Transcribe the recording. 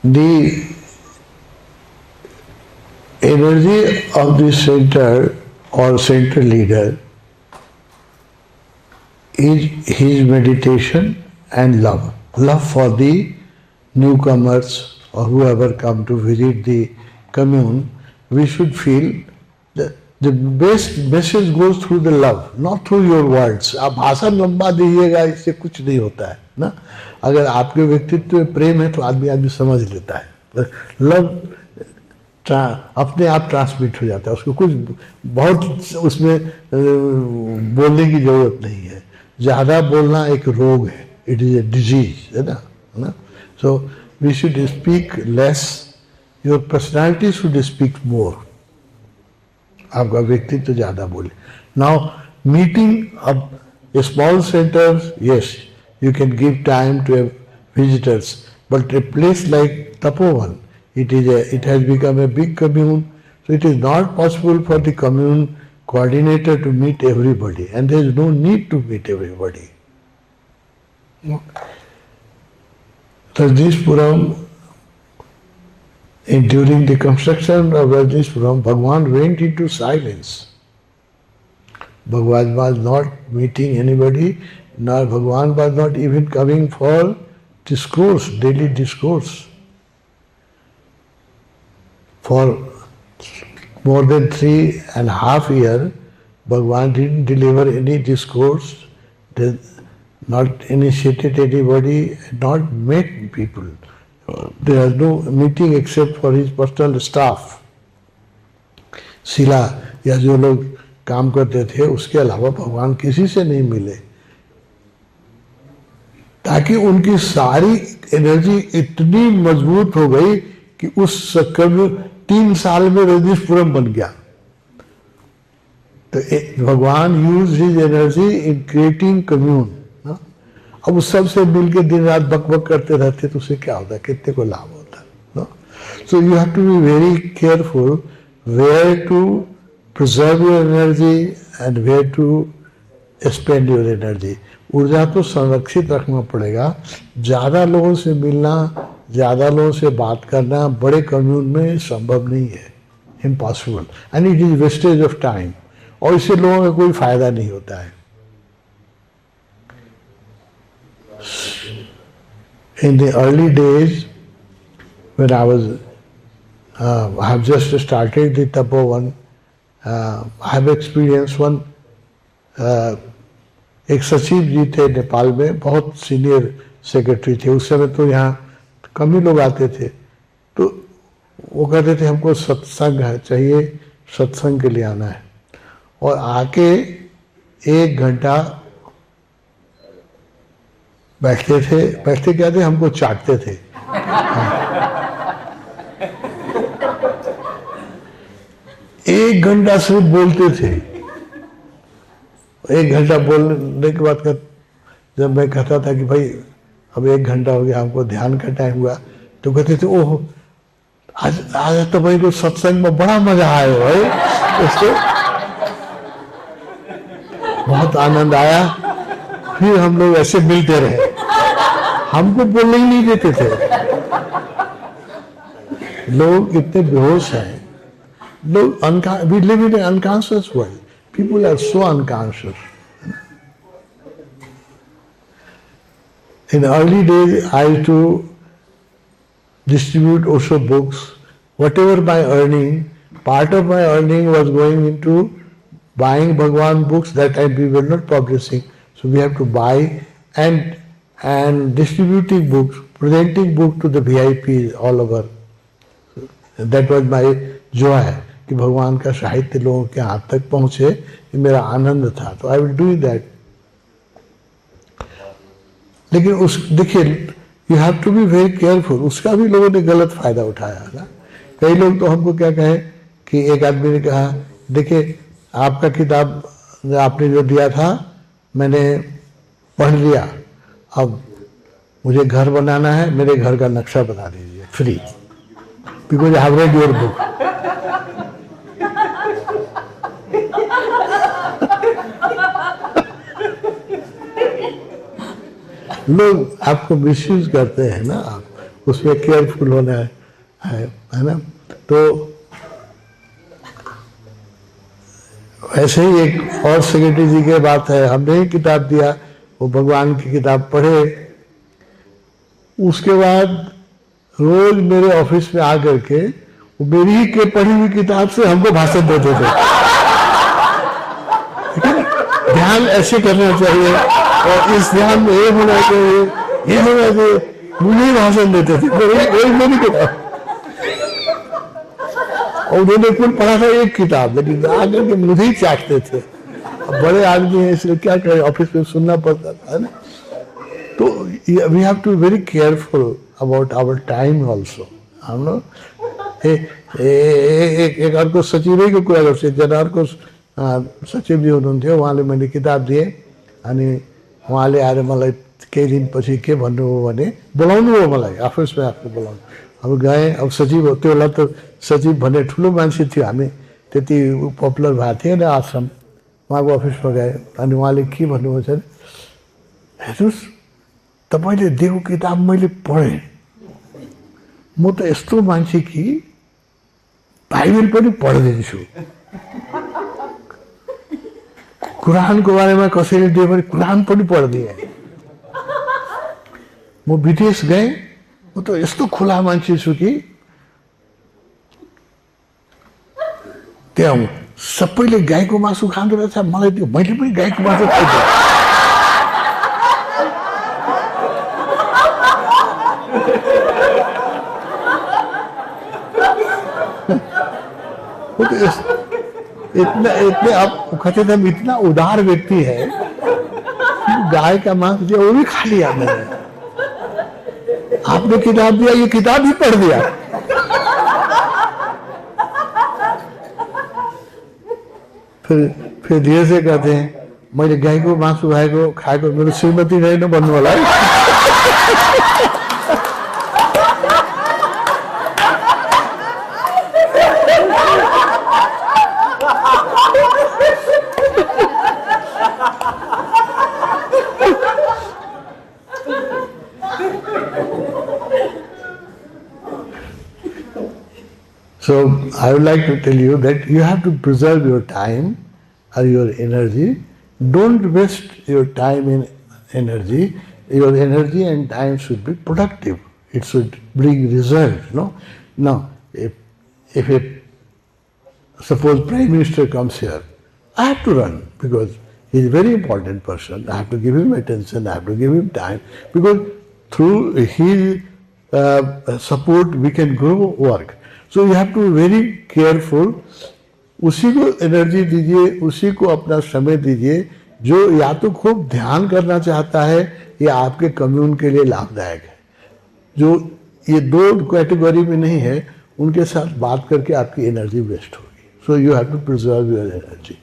The energy of the center or center leader is his meditation and love. Love for the newcomers or whoever come to visit the commune. We should feel that the best message goes through the love, not through your words. आप भाषण लंबा दीजिएगा, इससे कुछ नहीं होता है ना. अगर आपके व्यक्तित्व में प्रेम है तो आदमी समझ लेता है. लव अपने आप ट्रांसमिट हो जाता है, उसको कुछ बहुत उसमें बोलने की जरूरत नहीं है. ज़्यादा बोलना एक रोग है, इट इज़ ए डिजीज, है ना. So we should speak less, your personality should speak more. आपका व्यक्तित्व ज़्यादा बोले. नाउ मीटिंग अब small centres, yes you can give time to visitors, but a place like Tapovan, it has become a big commune, so it is not possible for the commune coordinator to meet everybody, and there is no need to meet everybody. Rajneeshpuram, during the construction of Rajneeshpuram, Bhagwan went into silence. Bhagwan was not meeting anybody. Now Bhagwan was not even coming for discourse, daily discourse. For more than 3.5 years, Bhagwan didn't deliver any discourse, did not initiated anybody, not met people. There was no meeting except for his personal staff. शिला या जो लोग काम करते थे, उसके अलावा भगवान किसी से नहीं मिले, ताकि उनकी सारी एनर्जी इतनी मजबूत हो गई कि उस चक्कर में 3 साल में रजनीशपुरम बन गया. तो भगवान use his energy in creating commune. अब उस सब से मिल के दिन रात बक करते रहते तो उससे क्या होता है, कितने को लाभ होता है. So you have to be very careful where to preserve your energy and where to spend your energy. ऊर्जा को संरक्षित रखना पड़ेगा. ज़्यादा लोगों से मिलना, ज़्यादा लोगों से बात करना बड़े कम्यून में संभव नहीं है, impossible, and it is wastage of time, और इससे लोगों का कोई फायदा नहीं होता है. In the early days, when I have just started the Tapovan, I have experienced one. एक सचिव जी थे नेपाल में, बहुत सीनियर सेक्रेटरी थे उस समय. तो यहाँ कम ही लोग आते थे, तो वो कहते थे हमको सत्संग चाहिए, सत्संग के लिए आना है. और आके 1 घंटा बैठते थे. बैठते क्या थे, हमको चाटते थे. 1 घंटा सिर्फ बोलते थे. 1 घंटा बोलने के बाद जब मैं कहता था कि भाई अब 1 घंटा हो गया, हमको ध्यान का टाइम हुआ, तो कहते थे ओह आज तो भाई को सत्संग में बड़ा मजा आया भाई, उसको बहुत आनंद आया. फिर हम लोग ऐसे मिलते रहे, हमको बोलने ही नहीं देते थे. लोग इतने बेहोश हैं, लोग we live in an unconscious world. People are so unconscious. In early days, I used to distribute Osho books. Whatever my earning, part of my earning was going into buying Bhagwan books. That time we were not publishing, so we have to buy and distributing books, presenting books to the VIPs all over. That was my joy. कि भगवान का साहित्य लोगों के हाथ तक पहुंचे, ये मेरा आनंद था. तो आई विल डू दैट. लेकिन उस देखिए, you have to be very careful. उसका भी लोगों ने गलत फायदा उठाया ना. कई लोग तो हमको क्या कहे कि एक आदमी ने कहा, देखिए आपका किताब आपने जो दिया था मैंने पढ़ लिया, अब मुझे घर बनाना है, मेरे घर का नक्शा बना दीजिए free, because I have read your book. लोग आपको मिसयूज करते हैं ना. उसमें केयरफुल होना है ना। तो ऐसे ही एक और सेक्रेटरी जी की बात है, हमने ही किताब दिया, वो भगवान की किताब पढ़े, उसके बाद रोज मेरे ऑफिस में आकर के वो मेरी ही के पढ़ी हुई किताब से हमको भाषण देते थे। ध्यान ऐसे करना चाहिए और इस ध्यान में ये होना चाहिए, ये होना चाहिए, मुझे ही भाषण देते थे, मेरी किताब। और उन्होंने कुल पढ़ा था एक किताब, लेकिन आकर के मुझे ही चाटते थे। बड़े आदमी है इसलिए क्या करें, ऑफिस में सुनना पड़ता था ना। तो we have to very careful about our time also. हम लोग एक अर्को सचिवैको कुरा गर्छु, एकजना अर्को सचिव जी हुनुहुन्थ्यो, उहाँले मैले किताब दिएँ अनि उहाँले आएर मलाई केही दिनपछि के भन्नुभयो भने बोलाउनु हो मलाई अफिसमा, आफू बोलाउनु। अब गएँ, अब सचिव हो, त्यो बेला त सचिव भन्ने ठुलो मान्छे थियो, हामी त्यति पपुलर भएको थिएन आश्रम। उहाँको अफिसमा गएँ अनि उहाँले के भन्नुभयो भने, हेर्नुहोस् तपाईँले दिएको किताब मैले पढेँ, म त यस्तो मान्छे कि बाइबल पनि पढिदिन्छु, कुरानको बारेमा कसैले दियो भने कुरान पनि पढिदिएँ। म विदेश गएँ, म त यस्तो खुला मान्छे छु कि त्यहाँ सबैले गाईको मासु खाँदो रहेछ, मलाई त्यो मैले पनि गाईको मासु खाइदिएँ। इतना इतने आप कहते थे, इतना उदार व्यक्ति है, गाय का मांस दिया वो भी खा लिया मैंने। आपने किताब दिया, ये किताब भी पढ़ दिया। फिर धीरे से कहते हैं, मैले गाईको मासु खाएको मेरो श्रीमती नहीं भन्नु होला है। So I would like to tell you that you have to preserve your time or your energy. Don't waste your time in energy. Your energy and time should be productive. It should bring result. No. Now, if a suppose Prime Minister comes here, I have to run because he is a very important person. I have to give him attention. I have to give him time because through his support we can grow work. So you have to be very careful. उसी को energy दीजिए, उसी को अपना समय दीजिए जो या तो खूब ध्यान करना चाहता है या आपके कम्यून के लिए लाभदायक है। जो ये दो कैटेगरी में नहीं है, उनके साथ बात करके आपकी एनर्जी वेस्ट होगी। So you have to preserve your energy.